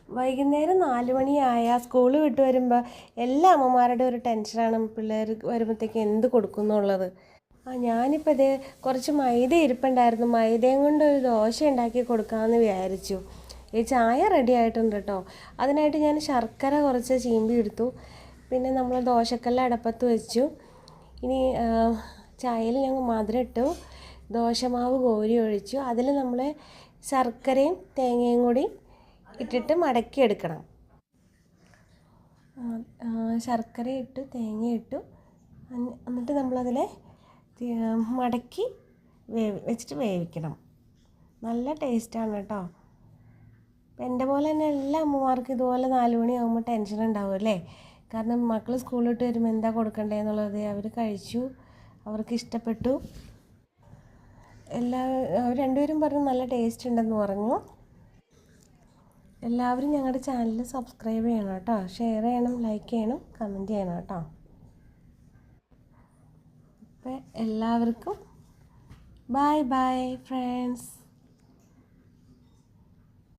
വൈകുന്നേരം 4 മണിയായാൽ സ്കൂൾ വിട്ട് വരുമ്പോൾ എല്ലാ അമ്മമാരുടെ ഒരു ടെൻഷനാണ് പിള്ളേർ വരുമ്പോഴത്തേക്ക് എന്ത് കൊടുക്കും എന്നുള്ളത്. ഞാനിപ്പോൾ ഇത് കുറച്ച് മൈദ ഇരിപ്പുണ്ടായിരുന്നു. മൈദയും കൊണ്ട് ഒരു ദോശ ഉണ്ടാക്കി കൊടുക്കാമെന്ന് വിചാരിച്ചു. ഈ ചായ റെഡി ആയിട്ടുണ്ട് കേട്ടോ. അതിനായിട്ട് ഞാൻ ശർക്കര കുറച്ച് ചീമ്പി എടുത്തു. പിന്നെ നമ്മൾ ദോശക്കല്ല് അടപ്പത്ത് വെച്ചു. ഇനി ചായയിൽ ഞങ്ങൾ മധുരം ഇട്ടു. ദോശമാവ് കോരി ഒഴിച്ചു. അതിൽ നമ്മൾ ശർക്കരയും തേങ്ങയും കൂടി ഇട്ടിട്ട് മടക്കിയെടുക്കണം. ശർക്കര ഇട്ടു, തേങ്ങ ഇട്ടു, എന്നിട്ട് നമ്മളതിനെ മടക്കി വെച്ചിട്ട് വേവിക്കണം. നല്ല ടേസ്റ്റാണ് കേട്ടോ. അപ്പം എൻ്റെ പോലെ തന്നെ എല്ലാ അമ്മമാർക്കും ഇതുപോലെ 4 മണിയാകുമ്പോൾ ടെൻഷൻ ഉണ്ടാവും അല്ലേ? കാരണം മക്കൾ സ്കൂളിലിട്ട് വരുമ്പോൾ എന്താ കൊടുക്കണ്ടേന്നുള്ളത്. അവർ കഴിച്ചു, അവർക്ക് ഇഷ്ടപ്പെട്ടു. അവർ രണ്ടുപേരും പറഞ്ഞു നല്ല ടേസ്റ്റ് ഉണ്ടെന്ന് പറഞ്ഞു. എല്ലാവരും ഞങ്ങളുടെ ചാനൽ സബ്സ്ക്രൈബ് ചെയ്യണം കേട്ടോ. ഷെയർ ചെയ്യണം, ലൈക്ക് ചെയ്യണം, കമൻറ്റ് ചെയ്യണം കേട്ടോ. അപ്പം എല്ലാവർക്കും ബൈ ബൈ ഫ്രണ്ട്സ്.